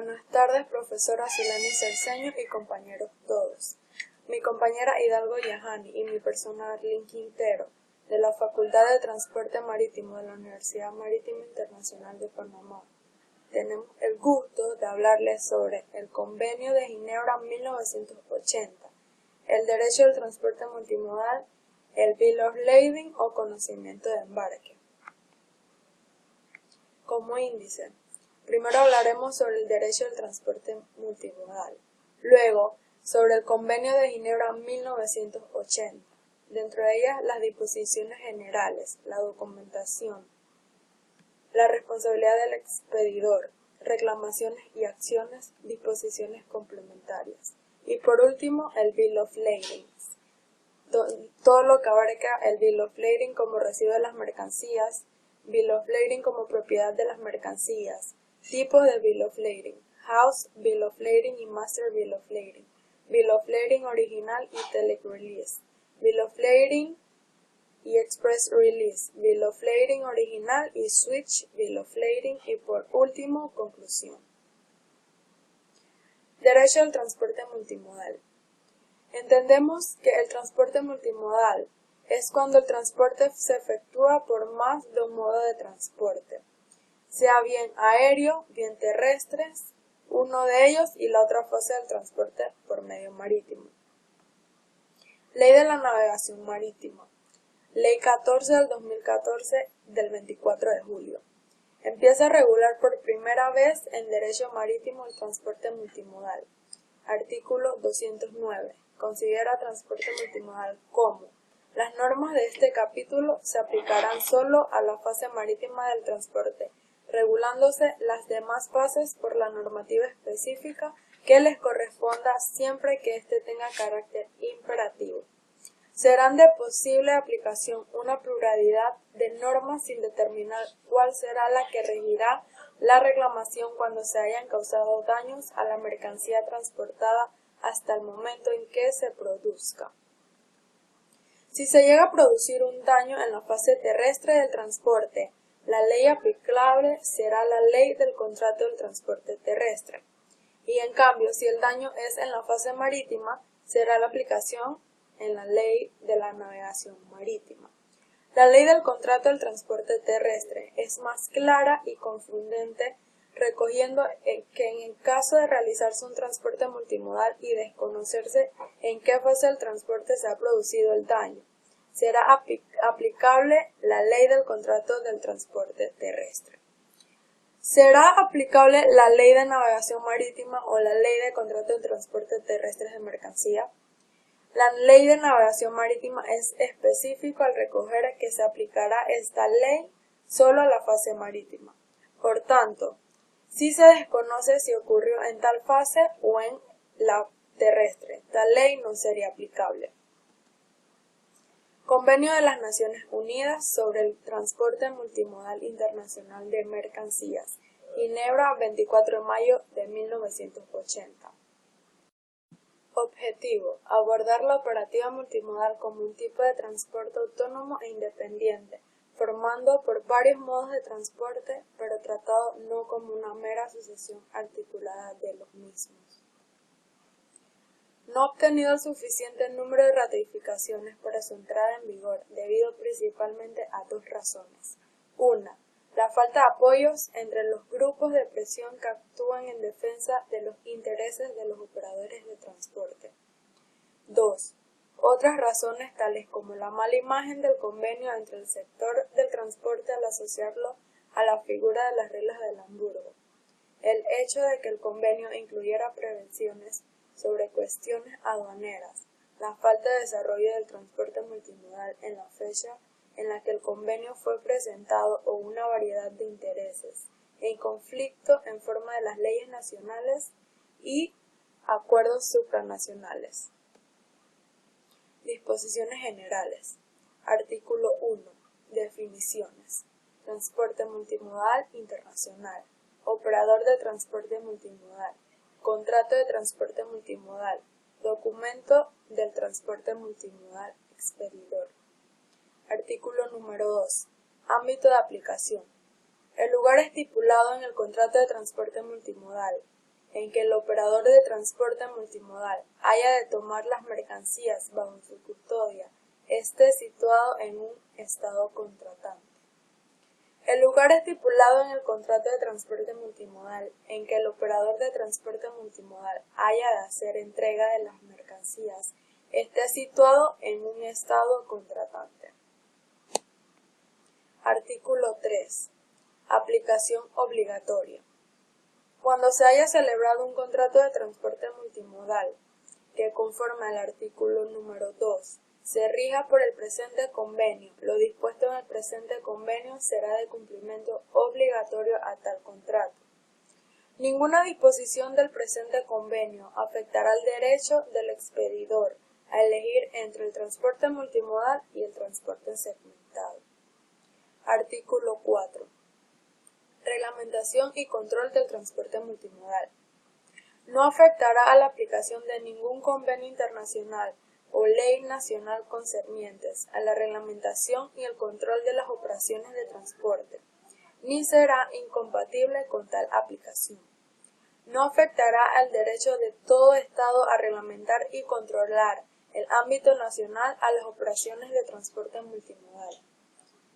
Buenas tardes, profesora Silani Cerceño y compañeros todos. Mi compañera Hidalgo Yahani y mi persona Arlene Quintero, de la Facultad de Transporte Marítimo de la Universidad Marítima Internacional de Panamá, tenemos el gusto de hablarles sobre el Convenio de Ginebra 1980, el derecho al transporte multimodal, el Bill of Lading o conocimiento de embarque. Como índice, primero hablaremos sobre el derecho al transporte multimodal, luego sobre el Convenio de Ginebra 1980, dentro de ellas las disposiciones generales, la documentación, la responsabilidad del expedidor, reclamaciones y acciones, disposiciones complementarias, y por último el Bill of Lading, todo lo que abarca el Bill of Lading como recibo de las mercancías, Bill of Lading como propiedad de las mercancías, tipos de Bill of Lading, House Bill of Lading y Master Bill of Lading, Bill of Lading original y Tele Release, Bill of Lading y Express Release, Bill of Lading original y Switch Bill of Lading y por último, conclusión. Derecho al transporte multimodal. Entendemos que el transporte multimodal es cuando el transporte se efectúa por más de un modo de transporte, sea bien aéreo, bien terrestres, uno de ellos y la otra fase del transporte por medio marítimo. Ley de la navegación marítima. Ley 14 del 2014 del 24 de julio. Empieza a regular por primera vez en derecho marítimo el transporte multimodal. Artículo 209. Considera transporte multimodal como: las normas de este capítulo se aplicarán solo a la fase marítima del transporte, regulándose las demás fases por la normativa específica que les corresponda siempre que éste tenga carácter imperativo. Serán de posible aplicación una pluralidad de normas sin determinar cuál será la que regirá la reclamación cuando se hayan causado daños a la mercancía transportada hasta el momento en que se produzca. Si se llega a producir un daño en la fase terrestre del transporte, la ley aplicable será la ley del contrato del transporte terrestre. Y en cambio, si el daño es en la fase marítima, será la aplicación en la ley de la navegación marítima. La ley del contrato del transporte terrestre es más clara y confundente, recogiendo que en el caso de realizarse un transporte multimodal y desconocerse en qué fase del transporte se ha producido el daño, será aplicable la ley del contrato del transporte terrestre. ¿Será aplicable la ley de navegación marítima o la ley de contrato de transporte terrestre de mercancía? La ley de navegación marítima es específico al recoger que se aplicará esta ley solo a la fase marítima. Por tanto, si se desconoce si ocurrió en tal fase o en la terrestre, tal ley no sería aplicable. Convenio de las Naciones Unidas sobre el transporte multimodal internacional de mercancías, Ginebra, 24 de mayo de 1980. Objetivo: abordar la operativa multimodal como un tipo de transporte autónomo e independiente, formando por varios modos de transporte, pero tratado no como una mera sucesión articulada de los mismos. No ha obtenido el suficiente número de ratificaciones para su entrada en vigor, debido principalmente a dos razones. Una, la falta de apoyos entre los grupos de presión que actúan en defensa de los intereses de los operadores de transporte. 2. Otras razones tales como la mala imagen del convenio entre el sector del transporte al asociarlo a la figura de las reglas del Hamburgo. El hecho de que el convenio incluyera prevenciones sobre cuestiones aduaneras, la falta de desarrollo del transporte multimodal en la fecha en la que el convenio fue presentado o una variedad de intereses en conflicto en forma de las leyes nacionales y acuerdos supranacionales. Disposiciones generales. Artículo 1. Definiciones. Transporte multimodal internacional. Operador de transporte multimodal. Contrato de transporte multimodal. Documento del transporte multimodal. Expedidor. Artículo número 2. Ámbito de aplicación. El lugar estipulado en el contrato de transporte multimodal en que el operador de transporte multimodal haya de tomar las mercancías bajo su custodia esté situado en un estado contratante. El lugar estipulado en el contrato de transporte multimodal en que el operador de transporte multimodal haya de hacer entrega de las mercancías esté situado en un estado contratante. Artículo 3. Aplicación obligatoria. Cuando se haya celebrado un contrato de transporte multimodal que conforme al artículo número 2 se rija por el presente convenio, lo dispuesto en el presente convenio será de cumplimiento obligatorio a tal contrato. Ninguna disposición del presente convenio afectará el derecho del expedidor a elegir entre el transporte multimodal y el transporte segmentado. Artículo 4. Reglamentación y control del transporte multimodal. No afectará a la aplicación de ningún convenio internacional o ley nacional concernientes a la reglamentación y el control de las operaciones de transporte, ni será incompatible con tal aplicación. No afectará al derecho de todo Estado a reglamentar y controlar el ámbito nacional a las operaciones de transporte multimodal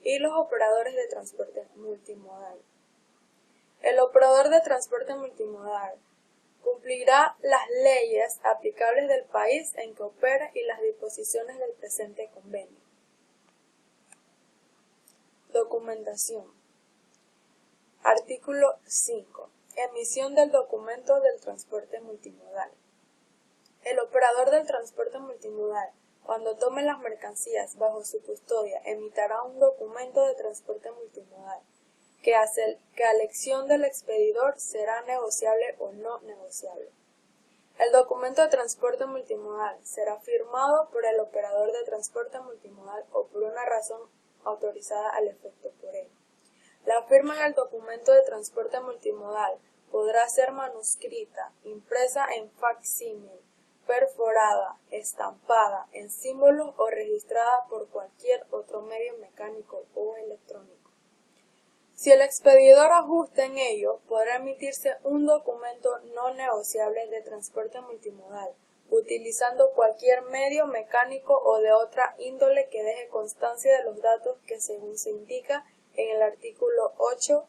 y los operadores de transporte multimodal. El operador de transporte multimodal cumplirá las leyes aplicables del país en que opera y las disposiciones del presente convenio. Documentación. Artículo 5. Emisión del documento del transporte multimodal. El operador del transporte multimodal, cuando tome las mercancías bajo su custodia, emitirá un documento de transporte multimodal que a elección del expedidor será negociable o no negociable. El documento de transporte multimodal será firmado por el operador de transporte multimodal o por una razón autorizada al efecto por él. La firma en el documento de transporte multimodal podrá ser manuscrita, impresa en facsímil, perforada, estampada, en símbolos o registrada por cualquier otro medio mecánico o electrónico. Si el expedidor ajusta en ello, podrá emitirse un documento no negociable de transporte multimodal, utilizando cualquier medio mecánico o de otra índole que deje constancia de los datos que, según se indica en el artículo 8,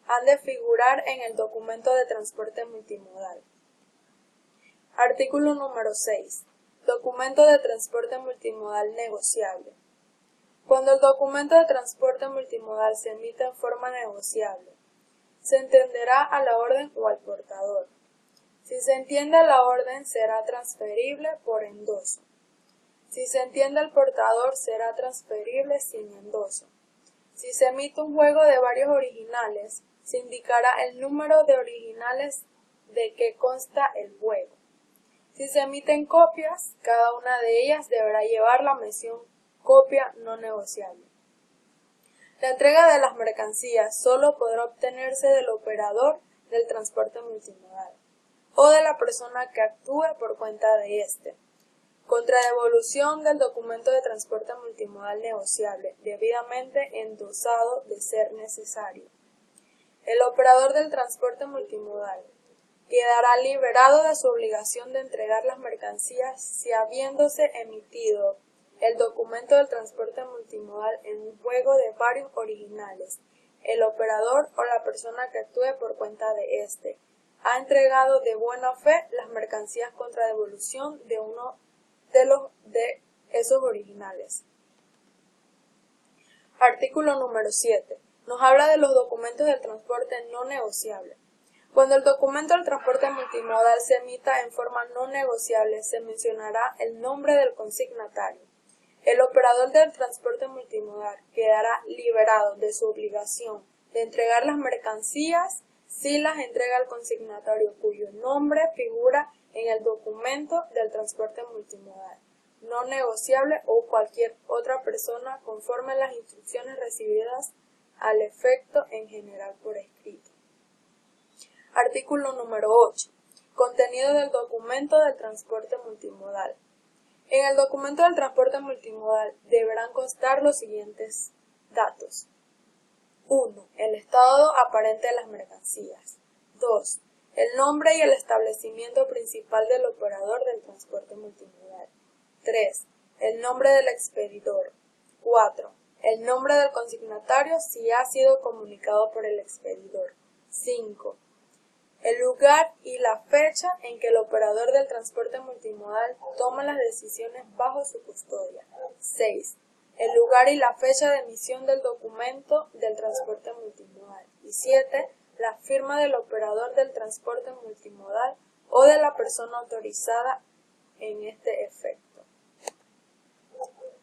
han de figurar en el documento de transporte multimodal. Artículo número 6. Documento de transporte multimodal negociable. Cuando el documento de transporte multimodal se emite en forma negociable, se entenderá a la orden o al portador. Si se entiende a la orden, será transferible por endoso. Si se entiende al portador, será transferible sin endoso. Si se emite un juego de varios originales, se indicará el número de originales de que consta el juego. Si se emiten copias, cada una de ellas deberá llevar la mención copia no negociable. La entrega de las mercancías solo podrá obtenerse del operador del transporte multimodal o de la persona que actúe por cuenta de éste, contra devolución del documento de transporte multimodal negociable, debidamente endosado de ser necesario. El operador del transporte multimodal quedará liberado de su obligación de entregar las mercancías si, habiéndose emitido el documento del transporte multimodal en un juego de varios originales, el operador o la persona que actúe por cuenta de éste ha entregado de buena fe las mercancías contra devolución de uno de esos originales. Artículo número 7. Nos habla de los documentos del transporte no negociable. Cuando el documento del transporte multimodal se emita en forma no negociable, se mencionará el nombre del consignatario. El operador del transporte multimodal quedará liberado de su obligación de entregar las mercancías si las entrega al consignatario cuyo nombre figura en el documento del transporte multimodal no negociable o cualquier otra persona conforme a las instrucciones recibidas al efecto en general por escrito. Artículo número 8. Contenido del documento del transporte multimodal. En el documento del transporte multimodal deberán constar los siguientes datos. 1. El estado aparente de las mercancías. 2. El nombre y el establecimiento principal del operador del transporte multimodal. 3. El nombre del expedidor. 4. El nombre del consignatario si ha sido comunicado por el expedidor. 5. El lugar y la fecha en que el operador del transporte multimodal toma las decisiones bajo su custodia. 6. El lugar y la fecha de emisión del documento del transporte multimodal. Y 7. La firma del operador del transporte multimodal o de la persona autorizada en este efecto.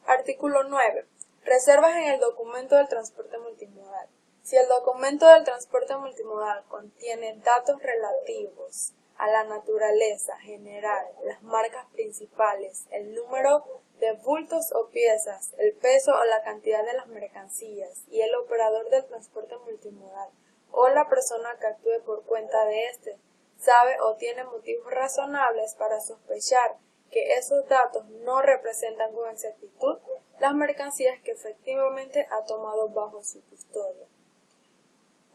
Artículo 9. Reservas en el documento del transporte multimodal. Si el documento del transporte multimodal contiene datos relativos a la naturaleza general, las marcas principales, el número de bultos o piezas, el peso o la cantidad de las mercancías y el operador del transporte multimodal o la persona que actúe por cuenta de éste sabe o tiene motivos razonables para sospechar que esos datos no representan con exactitud las mercancías que efectivamente ha tomado bajo su custodia.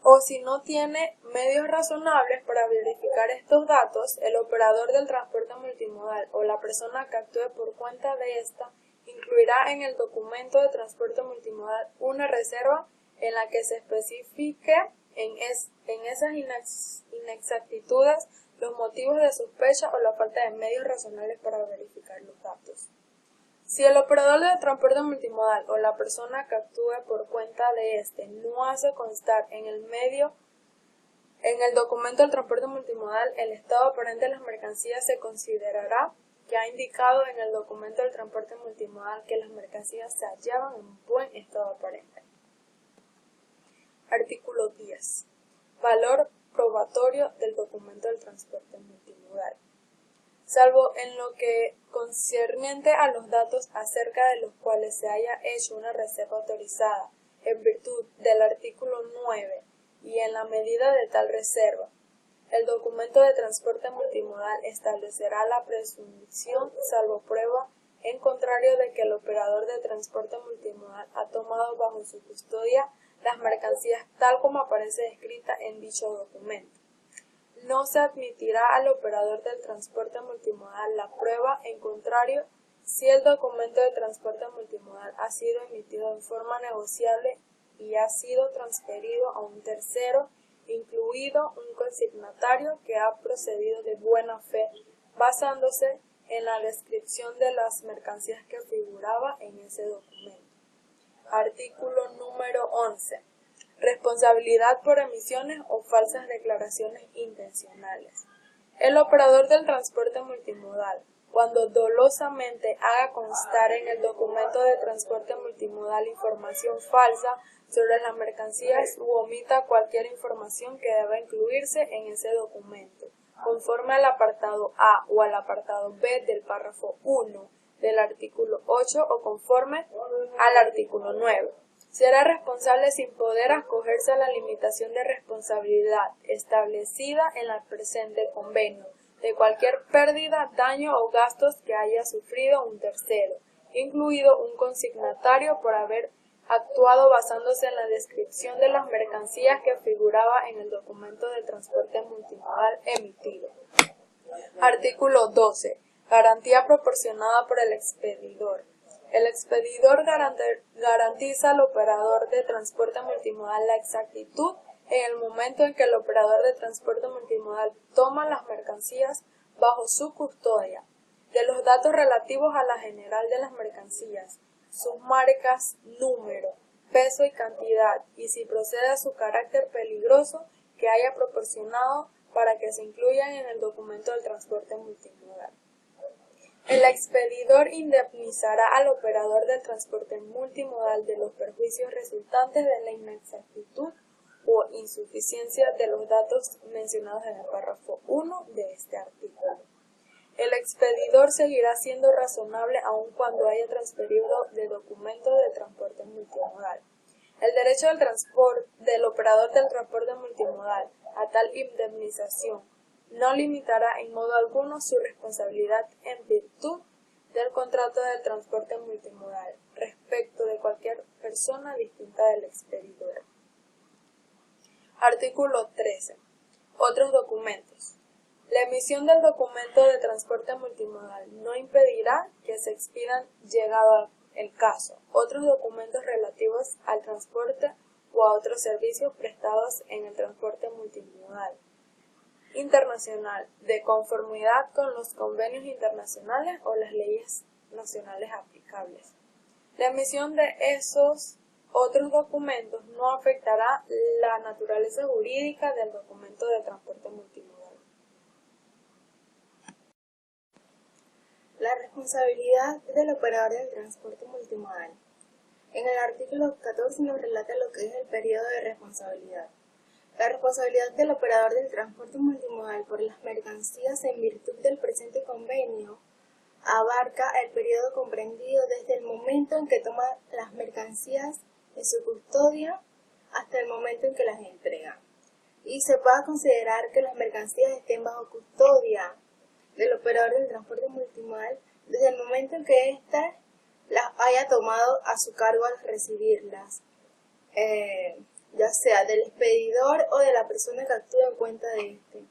O si no tiene medios razonables para verificar estos datos, el operador del transporte multimodal o la persona que actúe por cuenta de ésta incluirá en el documento de transporte multimodal una reserva en la que se especifique en esas inexactitudes los motivos de sospecha o la falta de medios razonables para verificar los datos. Si el operador del transporte multimodal o la persona que actúe por cuenta de éste no hace constar en el documento del transporte multimodal el estado aparente de las mercancías, se considerará que ha indicado en el documento del transporte multimodal que las mercancías se hallaban en buen estado aparente. Artículo 10. Valor probatorio del documento del transporte multimodal. Salvo en lo que concerniente a los datos acerca de los cuales se haya hecho una reserva autorizada en virtud del artículo 9 y en la medida de tal reserva, el documento de transporte multimodal establecerá la presunción, salvo prueba en contrario de que el operador de transporte multimodal ha tomado bajo su custodia las mercancías tal como aparece descrita en dicho documento. No se admitirá al operador del transporte multimodal la prueba en contrario si el documento de transporte multimodal ha sido emitido en forma negociable y ha sido transferido a un tercero, incluido un consignatario que ha procedido de buena fe, basándose en la descripción de las mercancías que figuraba en ese documento. Artículo número 11. Responsabilidad por emisiones o falsas declaraciones intencionales. El operador del transporte multimodal, cuando dolosamente haga constar en el documento de transporte multimodal información falsa sobre las mercancías u omita cualquier información que deba incluirse en ese documento, conforme al apartado A o al apartado B del párrafo 1 del artículo 8 o conforme al artículo 9. Será responsable sin poder acogerse a la limitación de responsabilidad establecida en el presente convenio de cualquier pérdida, daño o gastos que haya sufrido un tercero, incluido un consignatario por haber actuado basándose en la descripción de las mercancías que figuraba en el documento de transporte multimodal emitido. Artículo 12. Garantía proporcionada por el expedidor. El expedidor garantiza al operador de transporte multimodal la exactitud en el momento en que el operador de transporte multimodal toma las mercancías bajo su custodia, de los datos relativos a la general de las mercancías, sus marcas, número, peso y cantidad, y si procede a su carácter peligroso que haya proporcionado para que se incluyan en el documento del transporte multimodal. El expedidor indemnizará al operador del transporte multimodal de los perjuicios resultantes de la inexactitud o insuficiencia de los datos mencionados en el párrafo 1 de este artículo. El expedidor seguirá siendo razonable aun cuando haya transferido de documento de transporte multimodal. El derecho del operador del transporte multimodal a tal indemnización no limitará en modo alguno su responsabilidad en virtud del contrato de transporte multimodal respecto de cualquier persona distinta del expedidor. Artículo 13. Otros documentos. La emisión del documento de transporte multimodal no impedirá que se expidan, llegado el caso, otros documentos relativos al transporte o a otros servicios prestados en el transporte multimodal internacional, de conformidad con los convenios internacionales o las leyes nacionales aplicables. La emisión de esos otros documentos no afectará la naturaleza jurídica del documento de transporte multimodal. La responsabilidad del operador del transporte multimodal. En el artículo 14 nos relata lo que es el periodo de responsabilidad. La responsabilidad del operador del transporte multimodal por las mercancías en virtud del presente convenio abarca el periodo comprendido desde el momento en que toma las mercancías en su custodia hasta el momento en que las entrega. Y se puede considerar que las mercancías estén bajo custodia del operador del transporte multimodal desde el momento en que éste las haya tomado a su cargo al recibirlas, ya sea del expedidor o de la persona que actúa en cuenta de éste,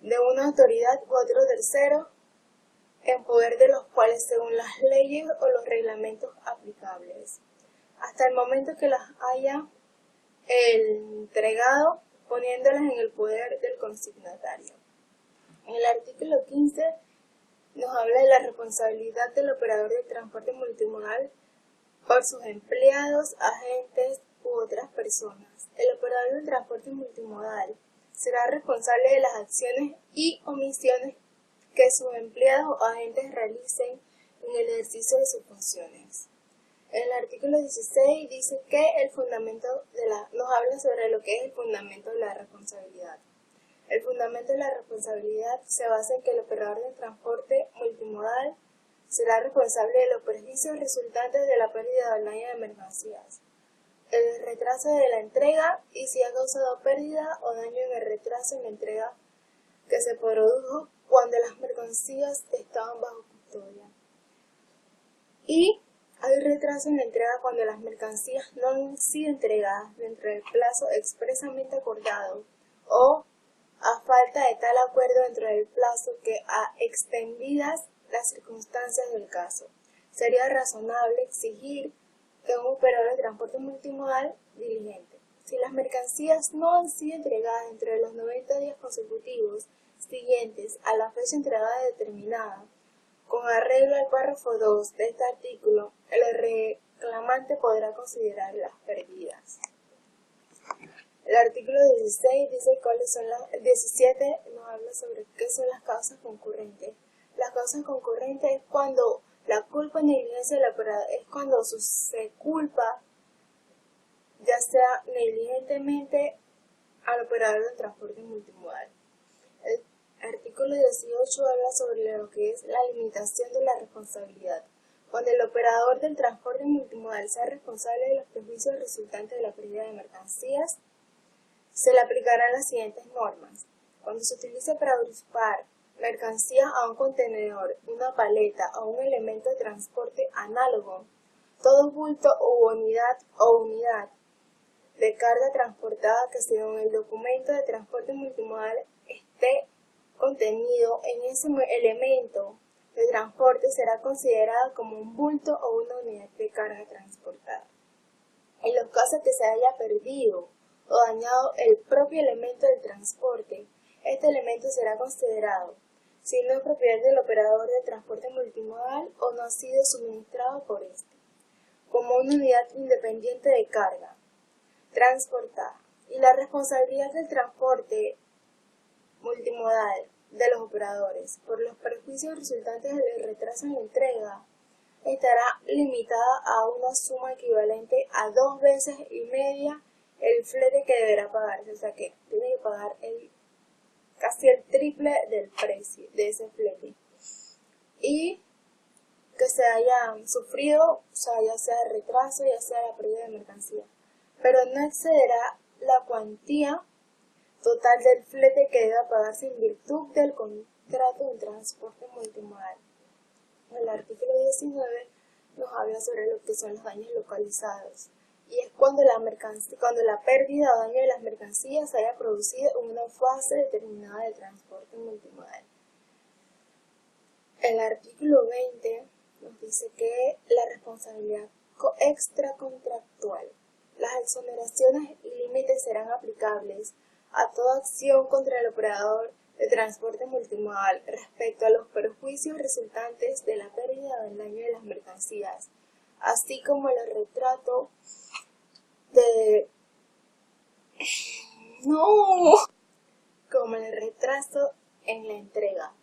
de una autoridad u otro tercero, en poder de los cuales según las leyes o los reglamentos aplicables, hasta el momento que las haya entregado, poniéndolas en el poder del consignatario. En el artículo 15 nos habla de la responsabilidad del operador de transporte multimodal por sus empleados, agentes u otras personas. El operador del transporte multimodal será responsable de las acciones y omisiones que sus empleados o agentes realicen en el ejercicio de sus funciones. En el artículo 16 dice que nos habla sobre lo que es el fundamento de la responsabilidad. El fundamento de la responsabilidad se basa en que el operador del transporte multimodal será responsable de los perjuicios resultantes de la pérdida o daño de mercancías, el retraso de la entrega y si ha causado pérdida o daño en el retraso en la entrega que se produjo cuando las mercancías estaban bajo custodia. Y hay retraso en la entrega cuando las mercancías no han sido entregadas dentro del plazo expresamente acordado o a falta de tal acuerdo dentro del plazo que a extendidas las circunstancias del caso. Sería razonable exigir que un operador de transporte multimodal diligente. Si las mercancías no han sido entregadas dentro de los 90 días consecutivos siguientes a la fecha entregada determinada, con arreglo al párrafo 2 de este artículo, el reclamante podrá considerar las perdidas. El artículo 16 dice cuáles son las 17 nos habla sobre qué son las causas concurrentes. Las causas concurrentes es cuando la culpa o negligencia del operador, es cuando se culpa, ya sea negligentemente, al operador del transporte multimodal. El artículo 18 habla sobre lo que es la limitación de la responsabilidad. Cuando el operador del transporte multimodal sea responsable de los perjuicios resultantes de la pérdida de mercancías, se le aplicarán las siguientes normas. Cuando se utilice para agrupar mercancías a un contenedor, una paleta o un elemento de transporte análogo, todo bulto u unidad de carga transportada que según el documento de transporte multimodal esté contenido en ese elemento de transporte será considerado como un bulto o una unidad de carga transportada. En los casos que se haya perdido o dañado el propio elemento del transporte, este elemento será considerado, si no es propiedad del operador de transporte multimodal o no ha sido suministrado por este, como una unidad independiente de carga transportada. Y la responsabilidad del transporte multimodal de los operadores por los perjuicios resultantes del retraso en la entrega estará limitada a una suma equivalente a 2 veces y media el flete que deberá pagarse, o sea que tiene que pagar casi el triple del precio de ese flete. Y que se haya sufrido, o sea, ya sea retraso, ya sea la pérdida de mercancía, pero no excederá la cuantía total del flete que deba pagarse en virtud del contrato de transporte multimodal. El artículo 19 nos habla sobre lo que son los daños localizados. y es cuando la pérdida o daño de las mercancías se haya producido en una fase determinada del transporte multimodal. El artículo 20 nos dice que la responsabilidad extracontractual. Las exoneraciones y límites serán aplicables a toda acción contra el operador de transporte multimodal respecto a los perjuicios resultantes de la pérdida o el daño de las mercancías, así como el retraso en la entrega,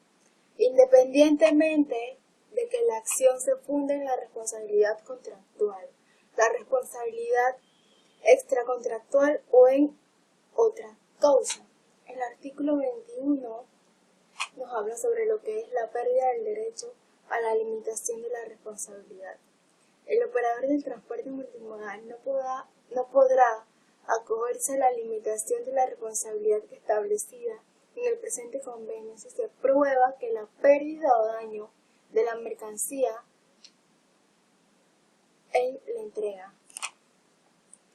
independientemente de que la acción se funde en la responsabilidad contractual, la responsabilidad extracontractual o en otra causa. El artículo 21 nos habla sobre lo que es la pérdida del derecho a la limitación de la responsabilidad. El operador del transporte multimodal no podrá acogerse a la limitación de la responsabilidad establecida en el presente convenio si se prueba que la pérdida o daño de la mercancía en la entrega.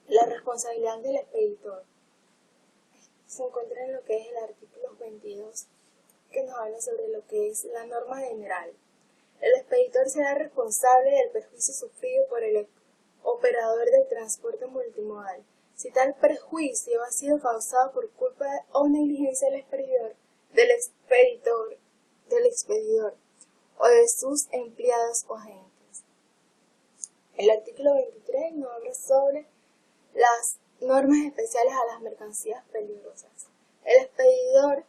La responsabilidad del expeditor se encuentra en lo que es el artículo 22, que nos habla sobre lo que es la norma general. El expeditor será responsable del perjuicio sufrido por el operador del transporte multimodal, si tal perjuicio ha sido causado por culpa o negligencia del expedidor o de sus empleados o agentes. El artículo 23 nos habla sobre las normas especiales a las mercancías peligrosas. El expedidor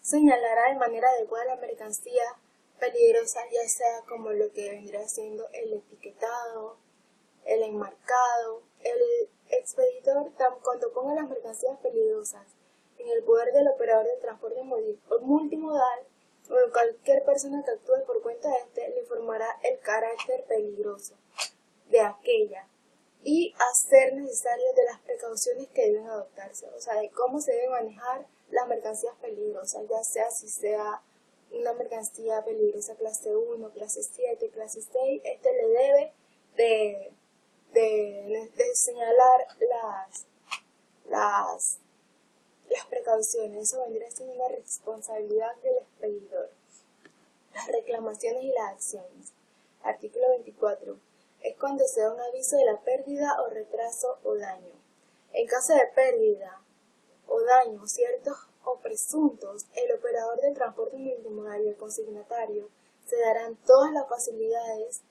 señalará de manera adecuada la mercancía peligrosa, ya sea como lo que vendría siendo el etiquetado, el enmarcado. El expedidor, cuando ponga las mercancías peligrosas en el poder del operador de transporte multimodal o de cualquier persona que actúe por cuenta de este, le informará el carácter peligroso de aquella y hacer necesario de las precauciones que deben adoptarse, o sea, de cómo se deben manejar las mercancías peligrosas, ya sea si sea una mercancía peligrosa clase 1, clase 7, clase 6, este le debe de señalar las precauciones. Eso vendría siendo una responsabilidad del expedidor. Las reclamaciones y las acciones. Artículo 24. Es cuando se da un aviso de la pérdida o retraso o daño. En caso de pérdida o daño ciertos o presuntos, el operador del transporte multimodal y el consignatario se darán todas las facilidades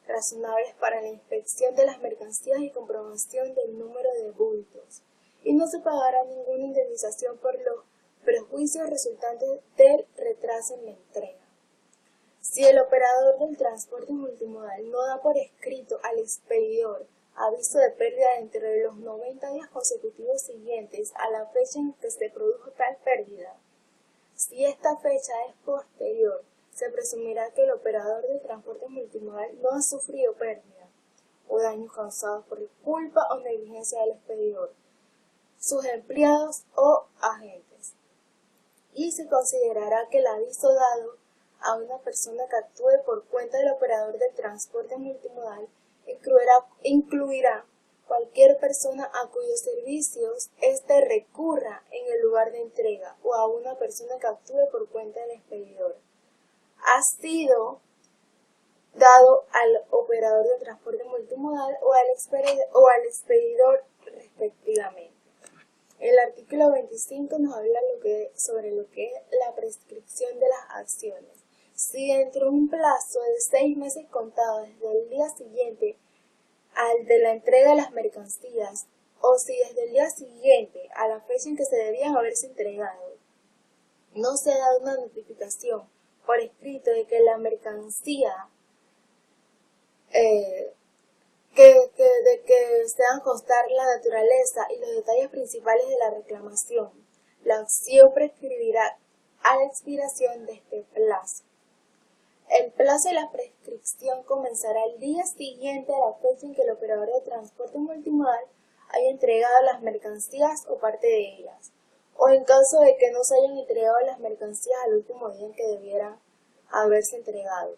razonables para la inspección de las mercancías y comprobación del número de bultos, y no se pagará ninguna indemnización por los perjuicios resultantes del retraso en la entrega. Si el operador del transporte multimodal no da por escrito al expedidor aviso de pérdida entre los 90 días consecutivos siguientes a la fecha en que se produjo tal pérdida, si esta fecha es posterior, se presumirá que el operador del transporte multimodal no ha sufrido pérdida o daños causados por culpa o negligencia del expedidor, sus empleados o agentes, y se considerará que el aviso dado a una persona que actúe por cuenta del operador del transporte multimodal incluirá cualquier persona a cuyos servicios éste recurra en el lugar de entrega o a una persona que actúe por cuenta del expedidor. Ha sido dado al operador de transporte multimodal o al expedidor respectivamente. El artículo 25 nos habla sobre lo que es la prescripción de las acciones. Si dentro de un plazo de 6 meses contados desde el día siguiente al de la entrega de las mercancías, o si desde el día siguiente a la fecha en que se debían haberse entregado, no se ha dado una notificación por escrito de que la mercancía, de que se hagan constar la naturaleza y los detalles principales de la reclamación, la acción prescribirá a la expiración de este plazo. El plazo de la prescripción comenzará el día siguiente a la fecha en que el operador de transporte multimodal haya entregado las mercancías o parte de ellas, o en caso de que no se hayan entregado las mercancías al último día en que debieran haberse entregado.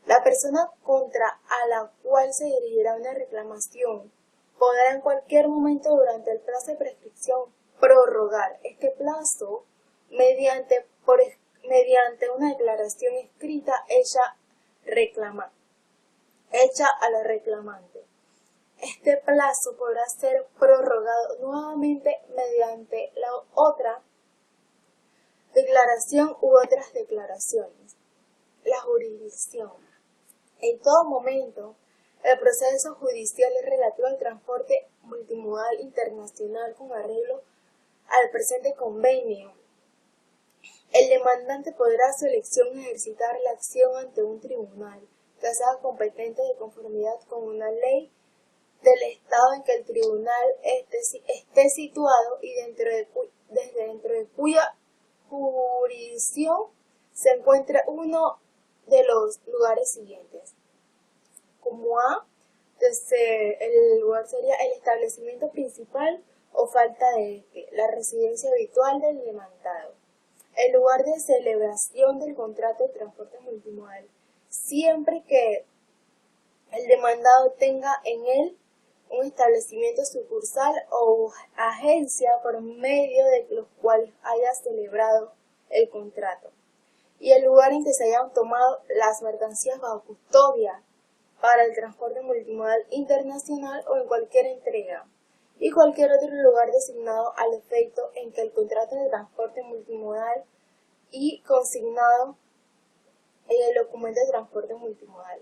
La persona contra a la cual se dirigirá una reclamación podrá en cualquier momento durante el plazo de prescripción prorrogar este plazo mediante una declaración escrita hecha a la reclamante. Este plazo podrá ser prorrogado nuevamente mediante la otra declaración u otras declaraciones. La jurisdicción. En todo momento, el proceso judicial es relativo al transporte multimodal internacional con arreglo al presente convenio. El demandante podrá a su elección ejercitar la acción ante un tribunal que sea competente de conformidad con una ley del estado en que el tribunal esté situado y desde dentro de cuya jurisdicción se encuentre uno de los lugares siguientes. Como A, desde el lugar sería el establecimiento principal o falta de este, la residencia habitual del demandado. El lugar de celebración del contrato de transporte multimodal, siempre que el demandado tenga en él un establecimiento sucursal o agencia por medio de los cuales haya celebrado el contrato. Y el lugar en que se hayan tomado las mercancías bajo custodia para el transporte multimodal internacional o en cualquier entrega. Y cualquier otro lugar designado al efecto en que el contrato de transporte multimodal y consignado en el documento de transporte multimodal.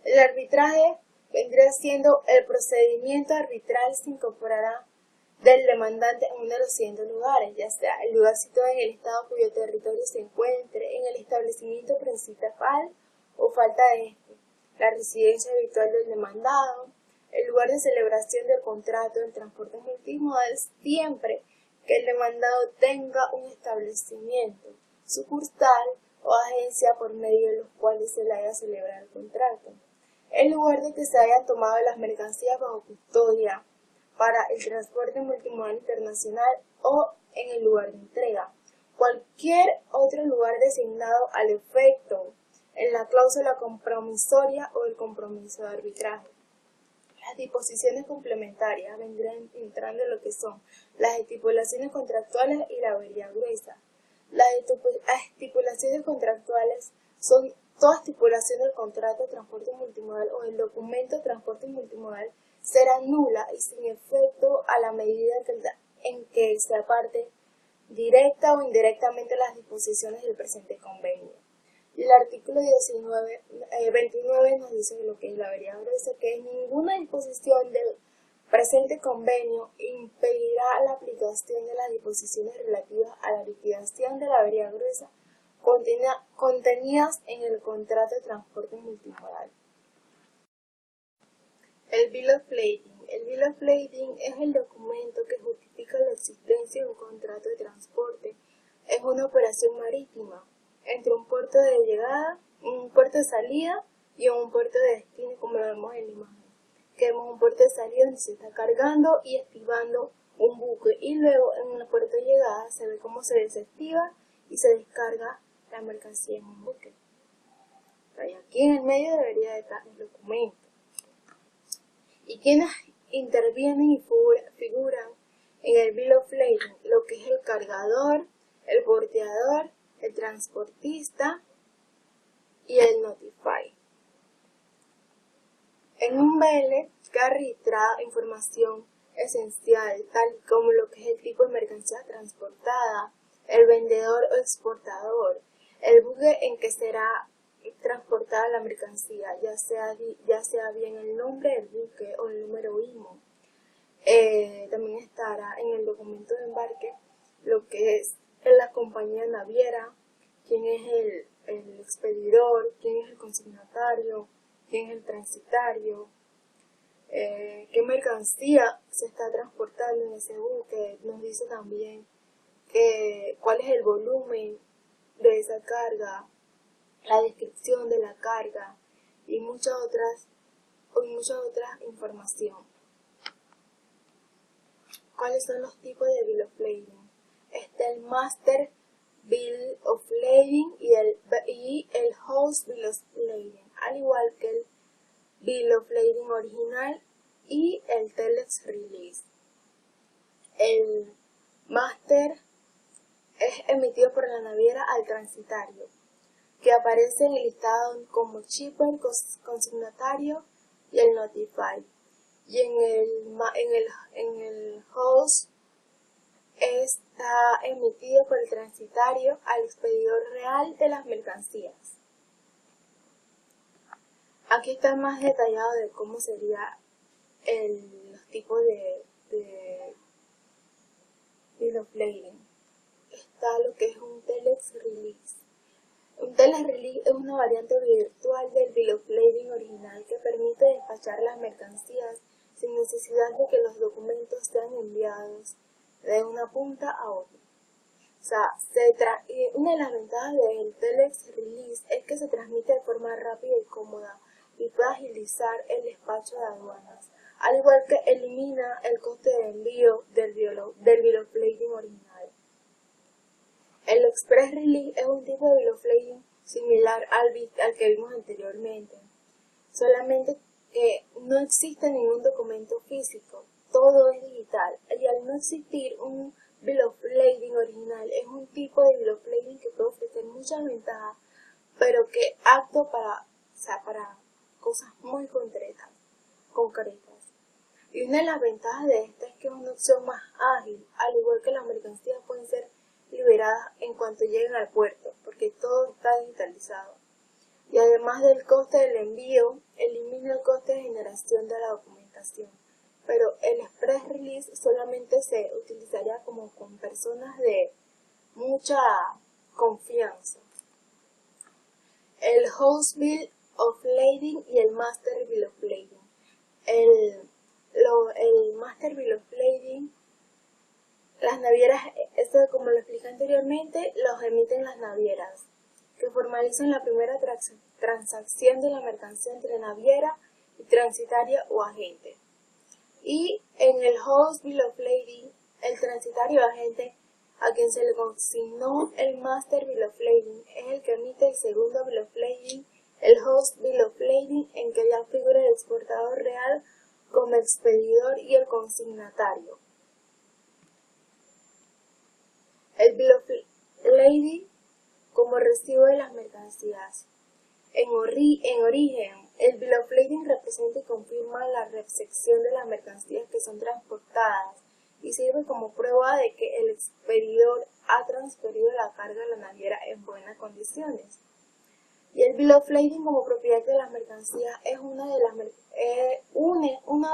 El arbitraje vendría siendo el procedimiento arbitral se incorporará del demandante en uno de los siguientes lugares, ya sea el lugar situado en el estado cuyo territorio se encuentre, en el establecimiento principal o falta de este, la residencia habitual del demandado, el lugar de celebración del contrato del transporte multimodal, siempre que el demandado tenga un establecimiento sucursal o agencia por medio de los cuales se le haya celebrado el contrato. El lugar de que se hayan tomado las mercancías bajo custodia para el transporte multimodal internacional o en el lugar de entrega. Cualquier otro lugar designado al efecto en la cláusula compromisoria o el compromiso de arbitraje. Las disposiciones complementarias vendrán entrando en lo que son las estipulaciones contractuales y la avería gruesa. Las estipulaciones contractuales son toda estipulación del contrato de transporte multimodal o el documento de transporte multimodal será nula y sin efecto a la medida en que se aparte directa o indirectamente las disposiciones del presente convenio. Y el artículo 29 nos dice lo que es la avería gruesa, que ninguna disposición del presente convenio impedirá la aplicación de las disposiciones relativas a la liquidación de la avería gruesa contenidas en el contrato de transporte multimodal. El Bill of Lading. El Bill of Lading es el documento que justifica la existencia de un contrato de transporte en una operación marítima entre un puerto de llegada, un puerto de salida y un puerto de destino, como lo vemos en la imagen. Que vemos un puerto de salida donde se está cargando y activando un buque y luego en un puerto de llegada se ve cómo se desactiva y se descarga la mercancía en un buque. Y aquí en el medio debería estar el documento. Y quienes intervienen y figuran en el Bill of Lading, lo que es el cargador, el porteador, el transportista y el notify. En un BL que arrastra información esencial, tal como lo que es el tipo de mercancía transportada, el vendedor o exportador, el buque en que será transportada la mercancía, ya sea bien el nombre del buque o el número IMO. También estará en el documento de embarque lo que es la compañía naviera, quién es el expedidor, quién es el consignatario, quién es el transitario, qué mercancía se está transportando en ese buque. Nos dice también cuál es el volumen de esa carga, la descripción de la carga y muchas otras información. ¿Cuáles son los tipos de Bill of Lading? Está el Master Bill of Lading y el Host Bill of Lading, al igual que el Bill of Lading original y el telex release. El máster es emitido por la naviera al transitario, que aparece en el listado como shipper, consignatario y el notify. Y en el host está emitido por el transitario al expedidor real de las mercancías. Aquí está más detallado de cómo sería los tipos de bill of lading. Está lo que es un telex release. Un telex release es una variante virtual del bill of lading original que permite despachar las mercancías sin necesidad de que los documentos sean enviados de una punta a otra. O sea, una de las ventajas del telex release es que se transmite de forma rápida y cómoda y puede agilizar el despacho de aduanas, al igual que elimina el coste de envío del bill of lading original. El express release es un tipo de bill of lading similar al que vimos anteriormente, solamente que no existe ningún documento físico, todo es digital, y al no existir un bill of lading original, es un tipo de bill of lading que puede ofrecer muchas ventajas, pero que apto para cosas muy concretas. Y una de las ventajas de esta es que es una opción más ágil, al igual que las mercancías pueden ser liberadas en cuanto lleguen al puerto, porque todo está digitalizado. Y además del coste del envío, elimina el coste de generación de la documentación. Pero el express release solamente se utilizaría como con personas de mucha confianza. El host bill of lading y el master bill of lading. El master bill of lading, las navieras, esto como lo expliqué anteriormente, los emiten las navieras, que formalizan la primera transacción de la mercancía entre naviera y transitaria o agente. Y en el host bill of lading, el transitario o agente a quien se le consignó el master bill of lading es el que emite el segundo bill of lading, el host bill of lading, en que ya figura el exportador real como expedidor y el consignatario. El bill of lading como recibo de las mercancías. En origen, el bill of lading representa y confirma la recepción de las mercancías que son transportadas y sirve como prueba de que el expedidor ha transferido la carga a la naviera en buenas condiciones. Y el bill of lading como propiedad de las mercancías es una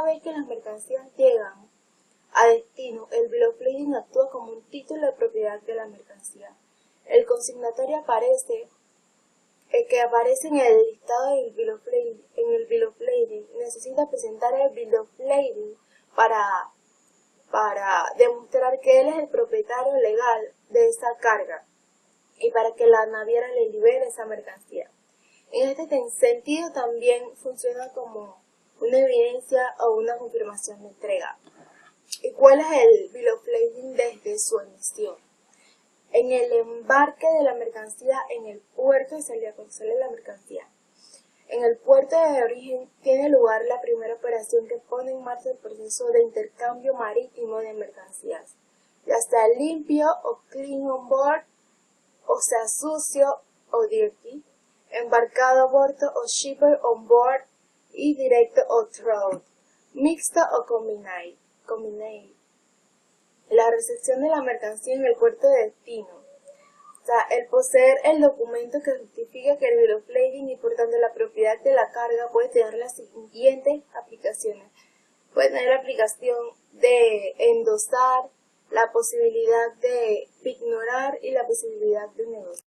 vez que las mercancías llegan a destino, el bill of lading actúa como un título de propiedad de la mercancía. El consignatario que aparece en el listado del bill of lading, en el bill of lading, necesita presentar el bill of lading para demostrar que él es el propietario legal de esa carga y para que la naviera le libere esa mercancía. En este sentido también funciona como una evidencia o una confirmación de entrega. ¿Y cuál es el bill of lading desde su emisión? En el embarque de la mercancía en el puerto de salida, cuando sale la mercancía. En el puerto de origen tiene lugar la primera operación que pone en marcha el proceso de intercambio marítimo de mercancías, ya sea limpio o clean on board, o sea sucio o dirty, embarcado a bordo o shipper on board y directo o through, mixto o combined. La recepción de la mercancía en el puerto de destino. O sea, el poseer el documento que justifica que el bill of lading y por tanto la propiedad de la carga puede tener las siguientes aplicaciones. Puede tener la aplicación de endosar, la posibilidad de ignorar y la posibilidad de negociar.